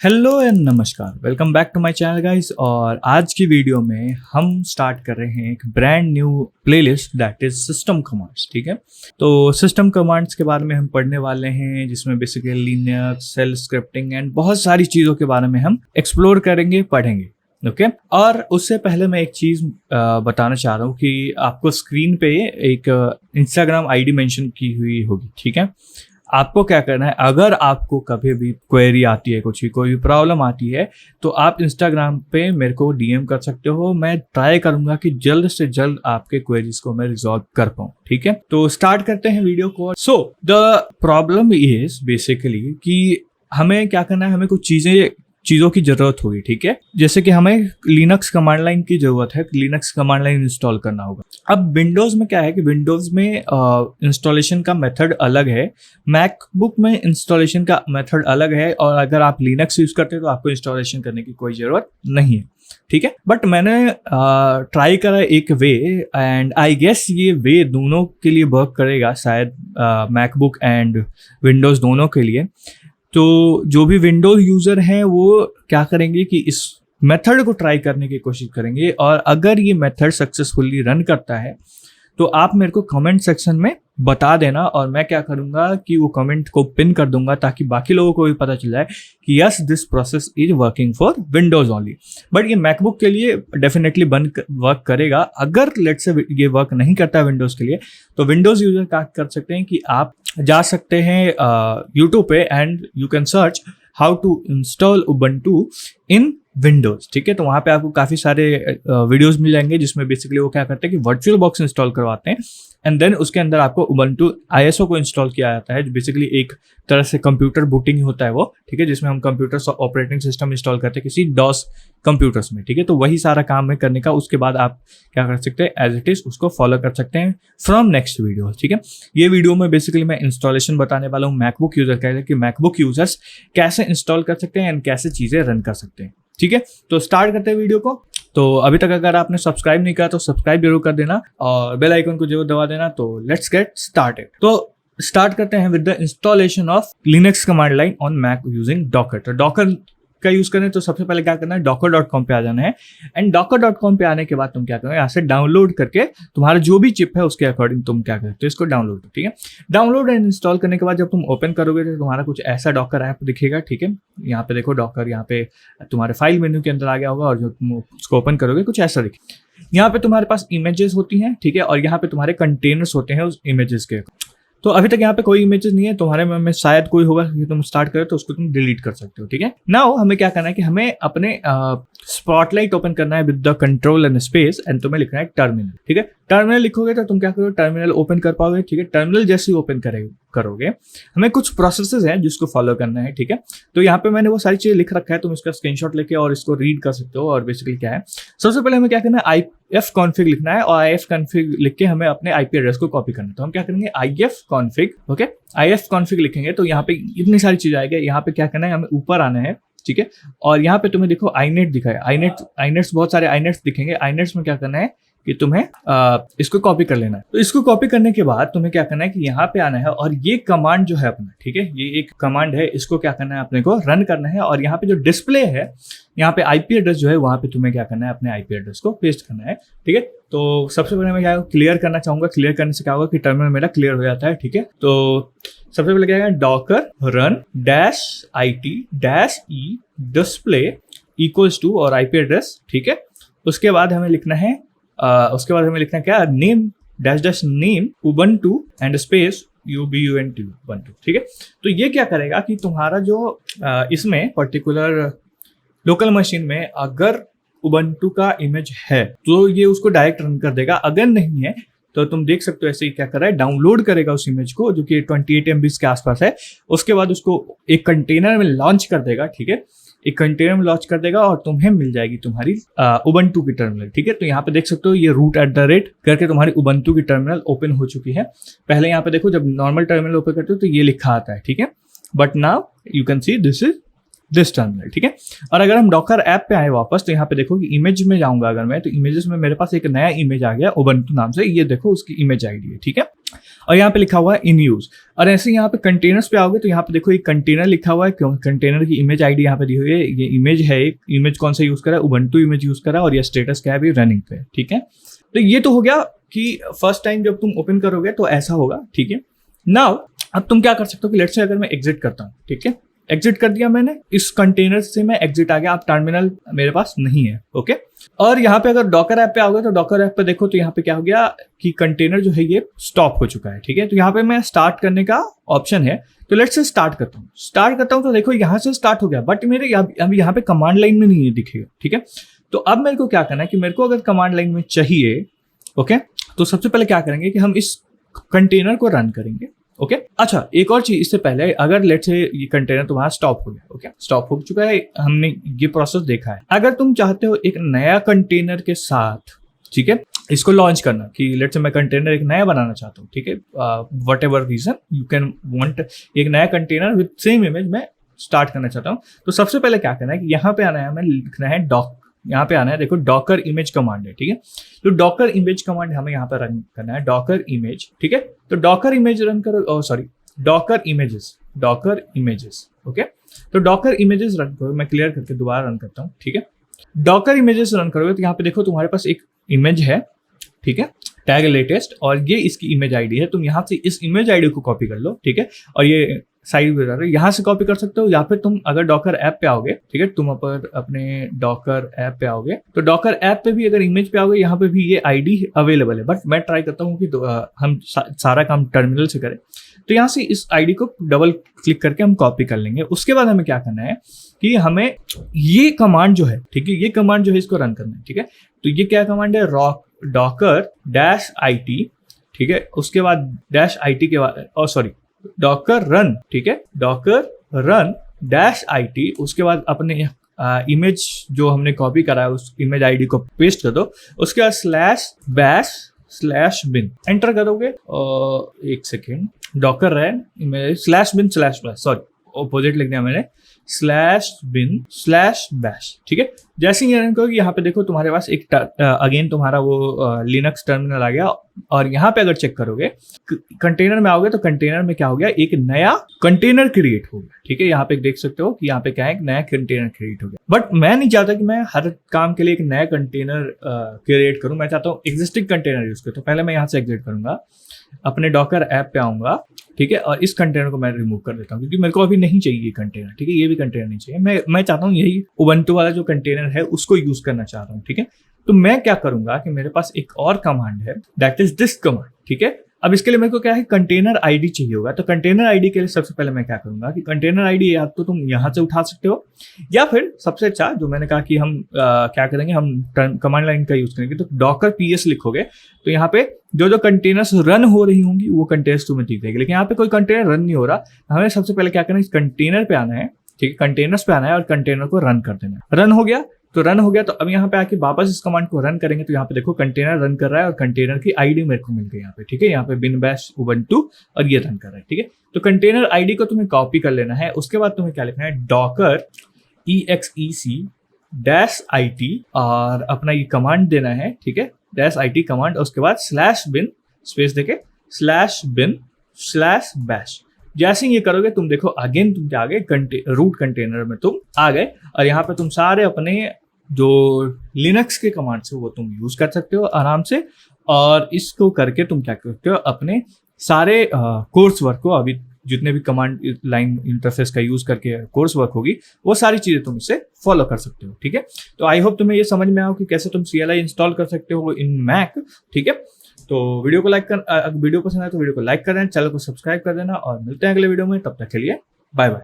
Hello and नमस्कार, welcome back to my channel guys. और आज की वीडियो में हम स्टार्ट कर रहे हैं एक brand new playlist that is system commands. ठीक है, तो सिस्टम कमांड्स के बारे में हम पढ़ने वाले हैं, जिसमें basically Linux, shell scripting and बहुत सारी चीज़ों के बारे में हम एक्सप्लोर करेंगे, पढ़ेंगे। ओके और उससे पहले मैं एक चीज़ बताना चाह रहा हूँ कि आपको स्क्रीन पे एक इंस्टाग्राम आईडी मेंशन की हुई होगी। ठीक है, आपको क्या करना है, अगर आपको कभी भी क्वेरी आती है, कोई भी प्रॉब्लम आती है, तो आप इंस्टाग्राम पे मेरे को डीएम कर सकते हो। मैं ट्राई करूंगा कि जल्द से जल्द आपके क्वेरीज को मैं रिजॉल्व कर पाऊँ। ठीक है, तो स्टार्ट करते हैं वीडियो को। So the problem is basically कि हमें क्या करना है, हमें कुछ चीज़ों की जरूरत होगी। ठीक है, जैसे कि हमें लिनक्स कमांड लाइन की जरूरत है, लिनक्स कमांड लाइन इंस्टॉल करना होगा। अब विंडोज में क्या है कि विंडोज में इंस्टॉलेशन का मेथड अलग है, मैकबुक में इंस्टॉलेशन का मेथड अलग है, और अगर आप लिनक्स यूज करते हो तो आपको इंस्टॉलेशन करने की कोई जरूरत नहीं है। ठीक है, बट मैंने ट्राई करा एक वे, एंड आई गेस ये वे दोनों के लिए वर्क करेगा, शायद मैकबुक एंड विंडोज दोनों के लिए। तो जो भी विंडोज यूजर हैं वो क्या करेंगे कि इस मेथड को ट्राई करने की कोशिश करेंगे, और अगर ये मेथड सक्सेसफुली रन करता है तो आप मेरे को कमेंट सेक्शन में बता देना, और मैं क्या करूंगा कि वो कमेंट को पिन कर दूंगा ताकि बाकी लोगों को भी पता चल जाए कि yes this process is working for Windows only. But ये मैकबुक के लिए डेफिनेटली वर्क करेगा। अगर लेट्स से ये वर्क नहीं करता है विंडोज के लिए, तो विंडोज यूजर क्या कर सकते हैं कि आप जा सकते हैं यूट्यूब पे and you can search how to install Ubuntu in Windows. ठीक है, तो वहाँ पे आपको काफ़ी सारे वीडियोस मिल जाएंगे, जिसमें बेसिकली वो क्या करते हैं कि वर्चुअल बॉक्स इंस्टॉल करवाते हैं, एंड देन उसके अंदर आपको उबंटू आईएसओ को इंस्टॉल किया जाता है, जो बेसिकली एक तरह से कंप्यूटर बूटिंग होता है वो। ठीक है, जिसमें हम कंप्यूटर ऑपरेटिंग सिस्टम इंस्टॉल करते हैं किसी डॉस कंप्यूटर्स में। ठीक है, तो वही सारा काम है करने का। उसके बाद आप क्या कर सकते हैं, एज इट इज उसको फॉलो कर सकते हैं फ्रॉम नेक्स्ट वीडियो। ठीक है, ये वीडियो में बेसिकली मैं इंस्टॉलेशन बताने वाला हूँ मैकबुक यूजर का, कि मैकबुक यूजर्स कैसे इंस्टॉल कर सकते हैं एंड कैसे चीज़ें रन कर सकते हैं। ठीक है, तो स्टार्ट करते हैं वीडियो को। तो अभी तक अगर आपने सब्सक्राइब नहीं किया तो सब्सक्राइब जरूर कर देना और बेल आइकन को जरूर दबा देना। तो लेट्स गेट स्टार्टेड। तो स्टार्ट करते हैं with the installation of Linux command line on Mac using Docker. तो डॉकर का यूज करें तो सबसे पहले क्या करना है, docker.com पे आ जाना है, एंड docker.com पे आने के बाद तुम क्या करोगे, यहाँ से डाउनलोड करके तुम्हारा जो भी चिप है उसके अकॉर्डिंग तुम क्या करते हो, इसको डाउनलोड करो। ठीक है, डाउनलोड एंड इंस्टॉल करने के बाद जब तुम ओपन करोगे तो तुम्हारा कुछ ऐसा डॉकर ऐप दिखेगा। ठीक है, यहाँ पे देखो डॉकर, यहाँ पे तुम्हारे फाइल मेन्यू के अंदर आ गया होगा, और जो तुम उसको ओपन करोगे कुछ ऐसा दिखेगा। यहाँ पे तुम्हारे पास इमेजेस होती हैं। ठीक है, और यहाँ पे तुम्हारे कंटेनर्स होते हैं उस इमेजेस के। तो अभी तक यहाँ पे कोई इमेजेस नहीं है, तुम्हारे में शायद कोई होगा कि तुम स्टार्ट करो तो उसको तुम डिलीट कर सकते हो। ठीक है, नाउ हमें क्या करना है कि हमें अपने स्पॉटलाइट ओपन करना है with the control and space, and तुम्हें लिखना है टर्मिनल। ठीक है, टर्मिनल लिखोगे तो तुम क्या करोगे, टर्मिनल ओपन कर पाओगे। ठीक है, टर्मिनल जैसे ही ओपन करोगे हमें कुछ प्रोसेसेस हैं जिसको फॉलो करना है। ठीक है, तो यहाँ पे मैंने वो सारी चीजें लिख रखा है, तुम इसका स्क्रीनशॉट लेके और इसको रीड कर सकते हो। और बेसिकली क्या है, सबसे पहले हमें क्या करना है, IF config लिखना है, और IF config लिख के हमें अपने IP एड्रेस को कॉपी करना है। तो हम क्या करेंगे, IF config, okay, IF config लिखेंगे तो यहाँ पे इतनी सारी चीज आएगी। यहाँ पे क्या करना है, हमें ऊपर आना है। ठीक है, और यहाँ पे तुम्हें देखो inet दिखा है, inet बहुत सारे inets दिखेंगे। inets में क्या करना है कि तुम्हें इसको कॉपी कर लेना है। तो इसको कॉपी करने के बाद तुम्हें क्या करना है कि यहाँ पे आना है, और ये कमांड जो है अपना, ठीक है, ये एक कमांड है, इसको क्या करना है, अपने को रन करना है। और यहाँ पे जो डिस्प्ले है, यहाँ पे IP एड्रेस जो है, वहां पे तुम्हें क्या करना है, अपने IP एड्रेस को पेस्ट करना है। ठीक है, तो सबसे पहले मैं क्या क्लियर करना चाहूंगा। क्लियर करने से क्या होगा कि टर्मिनल मेरा क्लियर हो जाता है। ठीक है, तो सबसे पहले क्या है, Docker run -IT-E display equals to और IP एड्रेस। ठीक है, उसके बाद हमें लिखना है क्या, name -name Ubuntu and space UBUNT Ubuntu. ठीक है, तो ये क्या करेगा कि तुम्हारा जो इसमें पर्टिकुलर लोकल मशीन में अगर उबंटू का इमेज है तो ये उसको डायरेक्ट रन कर देगा। अगर नहीं है तो तुम देख सकते हो ऐसे ही क्या कर रहा है, डाउनलोड करेगा उस इमेज को जो कि 28 MB के आसपास है। उसके बाद उसको एक कंटेनर में लॉन्च कर देगा। ठीक है, एक कंटेनर में लॉन्च कर देगा और तुम्हें मिल जाएगी तुम्हारी उबंटू की टर्मिनल। ठीक है, तो यहाँ पे देख सकते हो ये √@ करके तुम्हारी उबंटू की टर्मिनल ओपन हो चुकी है। पहले यहाँ पे देखो जब नॉर्मल टर्मिनल ओपन करते हो तो ये लिखा आता है। ठीक है, but now you can see this is this terminal. ठीक है, और अगर हम डॉकर ऐप पे आए वापस तो यहाँ पे देखो कि इमेज में जाऊंगा अगर मैं, तो इमेजेस में मेरे पास एक नया इमेज आ गया उबंटू नाम से। ये देखो उसकी इमेज आईडी है। ठीक है, और यहाँ पे लिखा हुआ है इन यूज। और ऐसे यहाँ पे कंटेनर्स पे आओगे तो यहाँ पे देखो एक कंटेनर लिखा हुआ है, क्यों कंटेनर की इमेज आईडी यहाँ पे दी हुई है। ये इमेज है, एक इमेज कौन सा यूज करा है, उबंटू इमेज यूज करा, और ये स्टेटस क्या है अभी रनिंग पे, ठीक है। तो ये तो हो गया कि फर्स्ट टाइम जब तुम ओपन करोगे तो ऐसा होगा, ठीक है। नाउ अब तुम क्या कर सकते हो कि लेट्स से अगर मैं एग्जिट करता हूँ, ठीक है, एग्जिट कर दिया मैंने, इस कंटेनर से मैं एग्जिट आ गया, अब टर्मिनल मेरे पास नहीं है, ओके। और यहाँ पे अगर डॉकर ऐप पे आओगे तो डॉकर ऐप पे देखो तो यहाँ पे क्या हो गया कि कंटेनर जो है ये स्टॉप हो चुका है, ठीक है। तो यहाँ पे मैं स्टार्ट करने का ऑप्शन है, तो लेट्स से स्टार्ट करता हूँ तो देखो यहाँ से स्टार्ट हो गया, बट मेरे अब यहाँ पे कमांड लाइन में नहीं है दिखेगा, ठीक है। तो अब मेरे को क्या करना है कि मेरे को अगर कमांड लाइन में चाहिए, ओके, तो सबसे पहले क्या करेंगे कि हम इस कंटेनर को रन करेंगे, ओके। अच्छा, एक और चीज इससे पहले, अगर लेट्स से ये कंटेनर तुम्हारा स्टॉप हो गया, ओके, स्टॉप हो चुका है, हमने ये प्रोसेस देखा है। अगर तुम चाहते हो एक नया कंटेनर के साथ, ठीक है, इसको लॉन्च करना, कि लेट्स से मैं कंटेनर एक नया बनाना चाहता हूँ, ठीक है, whatever reason you can want एक नया कंटेनर विद सेम इमेज मैं स्टार्ट करना चाहता हूँ। तो सबसे पहले क्या करना है कि यहाँ पे आना है, हमें लिखना है यहाँ पे आना है, देखो डॉकर इमेज कमांड है, ठीक है। तो डॉकर इमेज कमांड हमें यहाँ पर रन करना है, डॉकर इमेज, ठीक है। तो डॉकर इमेज रन करो, सॉरी डॉकर इमेजेस, ओके। तो डॉकर इमेजेस रन करो, मैं क्लियर करके दोबारा रन करता हूँ, ठीक है। डॉकर इमेजेस रन करोगे तो यहाँ पे देखो तुम्हारे पास एक इमेज है, ठीक है, टैग लेटेस्ट, और ये इसकी इमेज आईडी है। तुम यहाँ से इस इमेज आईडी को कॉपी कर लो, ठीक है, और ये साइड में यहाँ से कॉपी कर सकते हो, या फिर तुम अगर डॉकर ऐप पे आओगे, ठीक है, तुम अपने डॉकर ऐप पे आओगे तो डॉकर ऐप पे भी अगर इमेज पे आओगे यहाँ पे भी ये आईडी अवेलेबल है, बट मैं ट्राई करता हूँ कि हम सारा काम टर्मिनल से करें। तो यहाँ से इस आईडी को डबल क्लिक करके हम कॉपी कर लेंगे। उसके बाद हमें क्या करना है कि हमें ये कमांड जो है, ठीक है, ये कमांड जो है इसको रन करना है, ठीक है। तो ये क्या कमांड है, डॉकर -it, ठीक है, उसके बाद -it के बाद डॉकर रन, ठीक है, डॉकर रन -it, उसके बाद अपने इमेज जो हमने कॉपी करा है उस इमेज आईडी को पेस्ट कर दो। उसके बाद /bin एंटर करोगे, एक second, Docker run image /bin/bash, sorry opposite लिख दिया मैंने, /bin/bash, ठीक है। जैसे ही रन करोगे यहाँ पे देखो तुम्हारे पास एक अगेन तुम्हारा वो लिनक्स टर्मिनल आ गया, और यहाँ पे अगर चेक करोगे कंटेनर में आओगे तो कंटेनर में क्या हो गया, एक नया कंटेनर क्रिएट हो गया, ठीक है। यहाँ पे देख सकते हो कि यहाँ पे क्या है, एक नया कंटेनर क्रिएट हो गया। बट मैं नहीं चाहता कि मैं हर काम के लिए एक नया कंटेनर क्रिएट करूं, मैं चाहता हूँ एग्जिस्टिंग कंटेनर यूज करूं। तो पहले मैं यहाँ से एग्जिट करूंगा, अपने डॉकर ऐप पे आऊंगा, ठीक है, और इस कंटेनर को मैं रिमूव कर देता हूँ क्योंकि मेरे को अभी नहीं चाहिए ये कंटेनर, ठीक है, ये भी कंटेनर नहीं चाहिए। मैं चाहता हूँ यही उबंटू वाला जो कंटेनर है उसको यूज करना चाह रहा हूँ, ठीक है। तो मैं क्या करूंगा कि मेरे पास एक और कमांड है, दैट इज दिस कमांड, ठीक है। अब इसके लिए मेरे को क्या है, कंटेनर आईडी चाहिए होगा। तो कंटेनर आईडी के लिए सबसे पहले मैं क्या करूंगा कि कंटेनर आईडी या तो तुम यहाँ से उठा सकते हो, या फिर सबसे अच्छा जो मैंने कहा कि हम क्या करेंगे, हम कमांड लाइन का यूज करेंगे। तो डॉकर PS लिखोगे तो यहाँ पे जो कंटेनर्स रन हो रही होंगी वो कंटेनर्स तुम्हें दिख जाएगी, लेकिन यहाँ पे कोई कंटेनर रन नहीं हो रहा। हमें सबसे पहले क्या करना है, इस कंटेनर पे आना है, ठीक है, कंटेनर्स पे आना है और कंटेनर को रन कर देना है। रन हो गया तो अब यहाँ पे आके वापस इस कमांड को रन करेंगे तो यहाँ पे देखो कंटेनर रन कर रहा है और कंटेनर की आईडी मेरे को मिल गई यहाँ पे, ठीक है। यहाँ पे bin bash ubuntu और ये रन कर रहा है, ठीक है। तो कंटेनर आईडी को तुम्हें कॉपी कर लेना है। उसके बाद तुम्हें क्या लिखना है, डॉकर -it और अपना ये कमांड देना है, ठीक है, -it कमांड। उसके बाद /bin स्पेस देके /bin/bash। जैसे ये करोगे तुम देखो अगेन तुम क्या आ गए, रूट कंटेनर में तुम आ गए, और यहाँ पे तुम सारे अपने जो लिनक्स के कमांड्स है वो तुम यूज कर सकते हो आराम से। और इसको करके तुम क्या करते हो, अपने सारे कोर्स वर्क को, अभी जितने भी कमांड लाइन इंटरफेस का यूज करके कोर्स वर्क होगी वो सारी चीजें तुम इससे फॉलो कर सकते हो, ठीक है। तो आई होप तुम्हें ये समझ में आओ कि कैसे तुम CLI इंस्टॉल कर सकते हो इन मैक, ठीक है। तो वीडियो पसंद आए तो वीडियो को लाइक कर देना, चैनल को सब्सक्राइब कर देना, और मिलते हैं अगले वीडियो में। तब तक के लिए बाय बाय।